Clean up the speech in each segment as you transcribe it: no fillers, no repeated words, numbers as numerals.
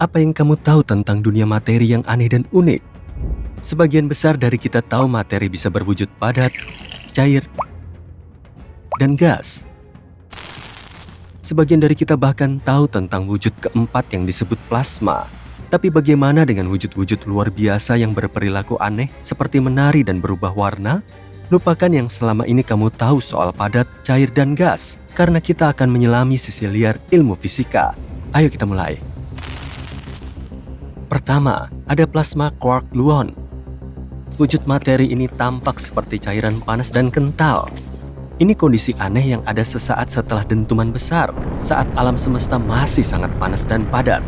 Apa yang kamu tahu tentang dunia materi yang aneh dan unik? Sebagian besar dari kita tahu materi bisa berwujud padat, cair, dan gas. Sebagian dari kita bahkan tahu tentang wujud keempat yang disebut plasma. Tapi bagaimana dengan wujud-wujud luar biasa yang berperilaku aneh seperti menari dan berubah warna? Lupakan yang selama ini kamu tahu soal padat, cair, dan gas, karena kita akan menyelami sisi liar ilmu fisika. Ayo kita mulai. Pertama, ada plasma quark gluon. Wujud materi ini tampak seperti cairan panas dan kental. Ini kondisi aneh yang ada sesaat setelah dentuman besar, saat alam semesta masih sangat panas dan padat.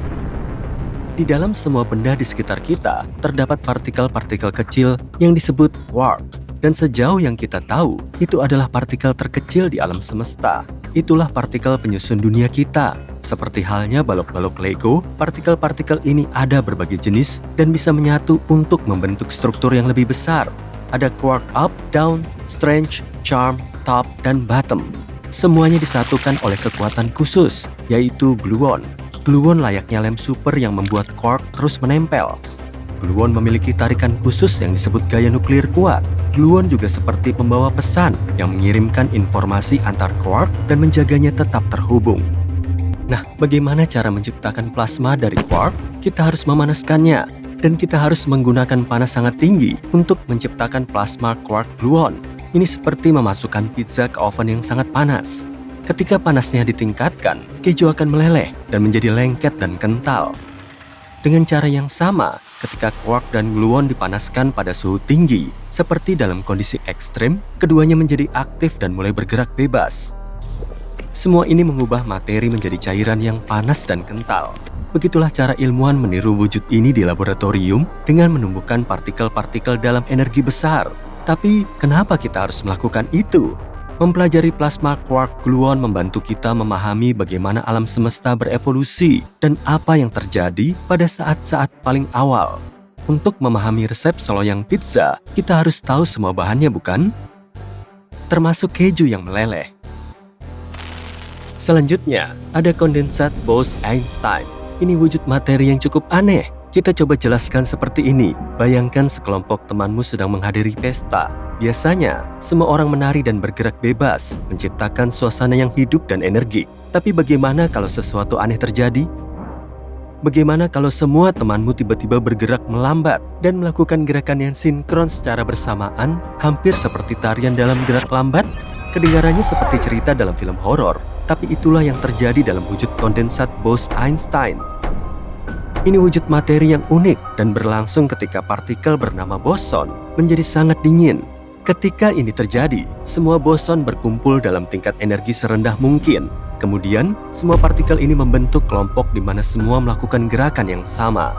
Di dalam semua benda di sekitar kita, terdapat partikel-partikel kecil yang disebut quark. Dan sejauh yang kita tahu, itu adalah partikel terkecil di alam semesta. Itulah partikel penyusun dunia kita. Seperti halnya balok-balok Lego, partikel-partikel ini ada berbagai jenis dan bisa menyatu untuk membentuk struktur yang lebih besar. Ada quark up, down, strange, charm, top, dan bottom. Semuanya disatukan oleh kekuatan khusus, yaitu gluon. Gluon layaknya lem super yang membuat quark terus menempel. Gluon memiliki tarikan khusus yang disebut gaya nuklir kuat. Gluon juga seperti pembawa pesan yang mengirimkan informasi antar quark dan menjaganya tetap terhubung. Nah, bagaimana cara menciptakan plasma dari quark? Kita harus memanaskannya, dan kita harus menggunakan panas sangat tinggi untuk menciptakan plasma quark gluon. Ini seperti memasukkan pizza ke oven yang sangat panas. Ketika panasnya ditingkatkan, keju akan meleleh dan menjadi lengket dan kental. Dengan cara yang sama, ketika quark dan gluon dipanaskan pada suhu tinggi, seperti dalam kondisi ekstrim, keduanya menjadi aktif dan mulai bergerak bebas. Semua ini mengubah materi menjadi cairan yang panas dan kental. Begitulah cara ilmuwan meniru wujud ini di laboratorium dengan menumbuhkan partikel-partikel dalam energi besar. Tapi, kenapa kita harus melakukan itu? Mempelajari plasma quark gluon membantu kita memahami bagaimana alam semesta berevolusi dan apa yang terjadi pada saat-saat paling awal. Untuk memahami resep seloyang pizza, kita harus tahu semua bahannya, bukan? Termasuk keju yang meleleh. Selanjutnya, ada kondensat Bose-Einstein. Ini wujud materi yang cukup aneh. Kita coba jelaskan seperti ini. Bayangkan sekelompok temanmu sedang menghadiri pesta. Biasanya, semua orang menari dan bergerak bebas, menciptakan suasana yang hidup dan energik. Tapi bagaimana kalau sesuatu aneh terjadi? Bagaimana kalau semua temanmu tiba-tiba bergerak melambat dan melakukan gerakan yang sinkron secara bersamaan, hampir seperti tarian dalam gerak lambat? Kedengarannya seperti cerita dalam film horor, tapi itulah yang terjadi dalam wujud kondensat Bose-Einstein. Ini wujud materi yang unik dan berlangsung ketika partikel bernama boson menjadi sangat dingin. Ketika ini terjadi, semua boson berkumpul dalam tingkat energi serendah mungkin. Kemudian, semua partikel ini membentuk kelompok di mana semua melakukan gerakan yang sama.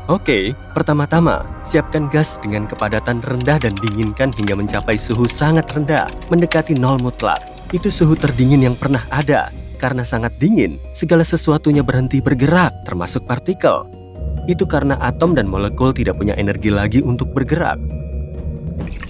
Oke, pertama-tama, siapkan gas dengan kepadatan rendah dan dinginkan hingga mencapai suhu sangat rendah, mendekati nol mutlak. Itu suhu terdingin yang pernah ada. Karena sangat dingin, segala sesuatunya berhenti bergerak, termasuk partikel. Itu karena atom dan molekul tidak punya energi lagi untuk bergerak.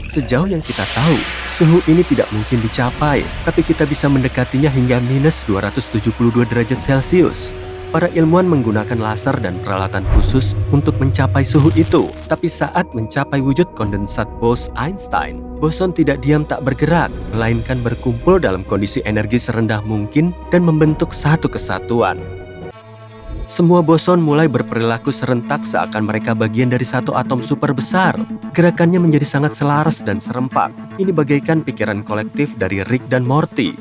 Sejauh yang kita tahu, suhu ini tidak mungkin dicapai, tapi kita bisa mendekatinya hingga minus 272 derajat Celcius. Para ilmuwan menggunakan laser dan peralatan khusus untuk mencapai suhu itu. Tapi saat mencapai wujud kondensat Bose-Einstein, boson tidak diam tak bergerak, melainkan berkumpul dalam kondisi energi serendah mungkin dan membentuk satu kesatuan. Semua boson mulai berperilaku serentak seakan mereka bagian dari satu atom super besar. Gerakannya menjadi sangat selaras dan serempak. Ini bagaikan pikiran kolektif dari Rick dan Morty.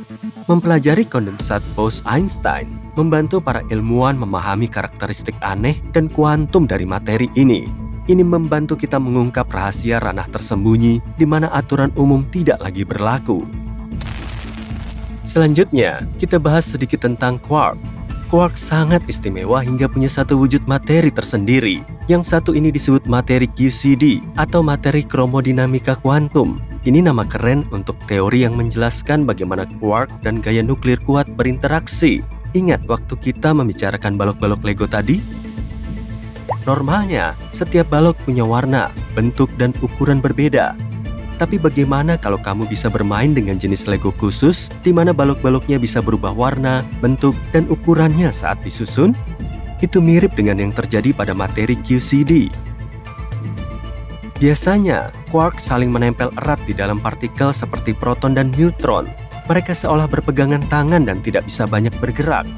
Mempelajari kondensat Bose-Einstein membantu para ilmuwan memahami karakteristik aneh dan kuantum dari materi ini. Ini membantu kita mengungkap rahasia ranah tersembunyi di mana aturan umum tidak lagi berlaku. Selanjutnya, kita bahas sedikit tentang quark. Quark sangat istimewa hingga punya satu wujud materi tersendiri. Yang satu ini disebut materi QCD atau materi kromodinamika kuantum. Ini nama keren untuk teori yang menjelaskan bagaimana quark dan gaya nuklir kuat berinteraksi. Ingat waktu kita membicarakan balok-balok Lego tadi? Normalnya, setiap balok punya warna, bentuk, dan ukuran berbeda. Tapi bagaimana kalau kamu bisa bermain dengan jenis Lego khusus di mana balok-baloknya bisa berubah warna, bentuk, dan ukurannya saat disusun? Itu mirip dengan yang terjadi pada materi QCD. Biasanya, quark saling menempel erat di dalam partikel seperti proton dan neutron. Mereka seolah berpegangan tangan dan tidak bisa banyak bergerak.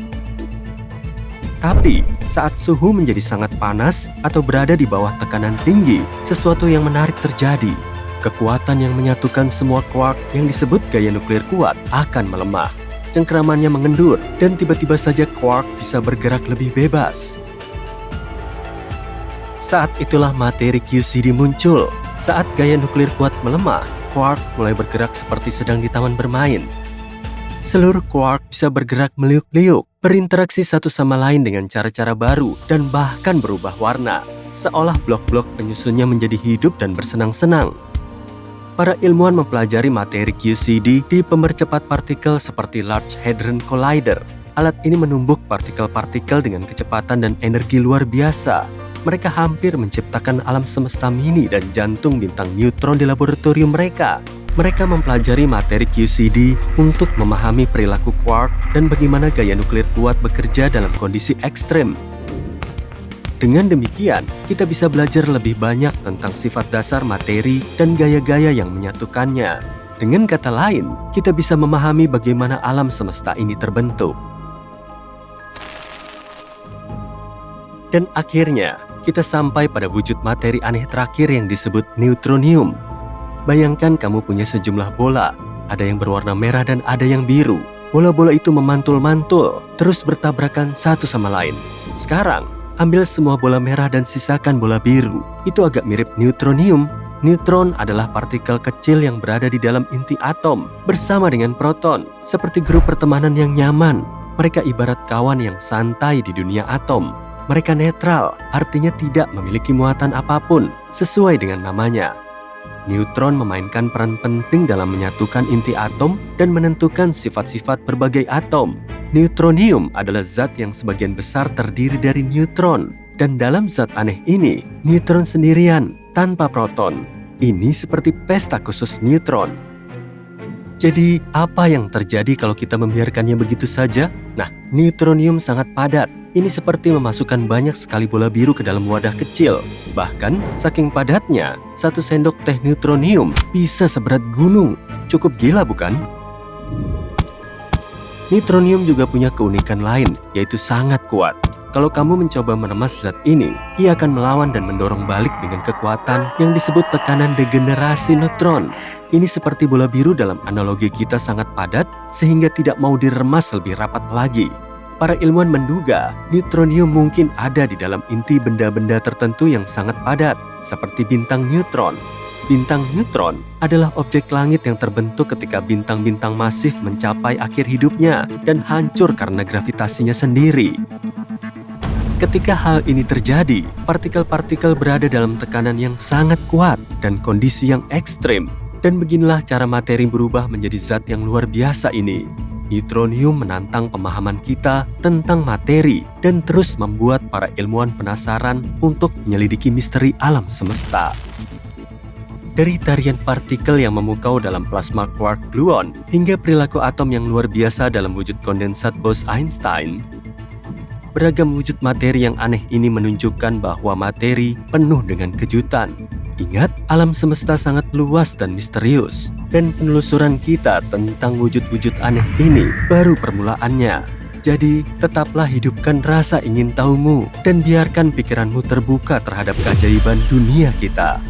Tapi, saat suhu menjadi sangat panas atau berada di bawah tekanan tinggi, sesuatu yang menarik terjadi. Kekuatan yang menyatukan semua quark yang disebut gaya nuklir kuat akan melemah. Cengkeramannya mengendur, dan tiba-tiba saja quark bisa bergerak lebih bebas. Saat itulah materi QCD muncul. Saat gaya nuklir kuat melemah, quark mulai bergerak seperti sedang di taman bermain. Seluruh quark bisa bergerak meliuk-liuk, berinteraksi satu sama lain dengan cara-cara baru, dan bahkan berubah warna, seolah blok-blok penyusunnya menjadi hidup dan bersenang-senang. Para ilmuwan mempelajari materi QCD di pemercepat partikel seperti Large Hadron Collider. Alat ini menumbuk partikel-partikel dengan kecepatan dan energi luar biasa. Mereka hampir menciptakan alam semesta mini dan jantung bintang neutron di laboratorium mereka. Mereka mempelajari materi QCD untuk memahami perilaku quark dan bagaimana gaya nuklir kuat bekerja dalam kondisi ekstrem. Dengan demikian, kita bisa belajar lebih banyak tentang sifat dasar materi dan gaya-gaya yang menyatukannya. Dengan kata lain, kita bisa memahami bagaimana alam semesta ini terbentuk. Dan akhirnya, kita sampai pada wujud materi aneh terakhir yang disebut neutronium. Bayangkan kamu punya sejumlah bola, ada yang berwarna merah dan ada yang biru. Bola-bola itu memantul-mantul, terus bertabrakan satu sama lain. Sekarang, ambil semua bola merah dan sisakan bola biru. Itu agak mirip neutronium. Neutron adalah partikel kecil yang berada di dalam inti atom, bersama dengan proton, seperti grup pertemanan yang nyaman. Mereka ibarat kawan yang santai di dunia atom. Mereka netral, artinya tidak memiliki muatan apapun, sesuai dengan namanya. Neutron memainkan peran penting dalam menyatukan inti atom dan menentukan sifat-sifat berbagai atom. Neutronium adalah zat yang sebagian besar terdiri dari neutron. Dan dalam zat aneh ini, neutron sendirian, tanpa proton. Ini seperti pesta khusus neutron. Jadi, apa yang terjadi kalau kita membiarkannya begitu saja? Nah, neutronium sangat padat. Ini seperti memasukkan banyak sekali bola biru ke dalam wadah kecil. Bahkan, saking padatnya, 1 sendok teh neutronium bisa seberat gunung. Cukup gila, bukan? Neutronium juga punya keunikan lain, yaitu sangat kuat. Kalau kamu mencoba meremas zat ini, ia akan melawan dan mendorong balik dengan kekuatan yang disebut tekanan degenerasi neutron. Ini seperti bola biru dalam analogi kita sangat padat, sehingga tidak mau diremas lebih rapat lagi. Para ilmuwan menduga neutronium mungkin ada di dalam inti benda-benda tertentu yang sangat padat, seperti bintang neutron. Bintang neutron adalah objek langit yang terbentuk ketika bintang-bintang masif mencapai akhir hidupnya dan hancur karena gravitasinya sendiri. Ketika hal ini terjadi, partikel-partikel berada dalam tekanan yang sangat kuat dan kondisi yang ekstrim. Dan beginilah cara materi berubah menjadi zat yang luar biasa ini. Neutronium menantang pemahaman kita tentang materi dan terus membuat para ilmuwan penasaran untuk menyelidiki misteri alam semesta. Dari tarian partikel yang memukau dalam plasma quark gluon hingga perilaku atom yang luar biasa dalam wujud kondensat Bose-Einstein, beragam wujud materi yang aneh ini menunjukkan bahwa materi penuh dengan kejutan. Ingat, alam semesta sangat luas dan misterius, dan penelusuran kita tentang wujud-wujud aneh ini baru permulaannya. Jadi, tetaplah hidupkan rasa ingin tahumu dan biarkan pikiranmu terbuka terhadap keajaiban dunia kita.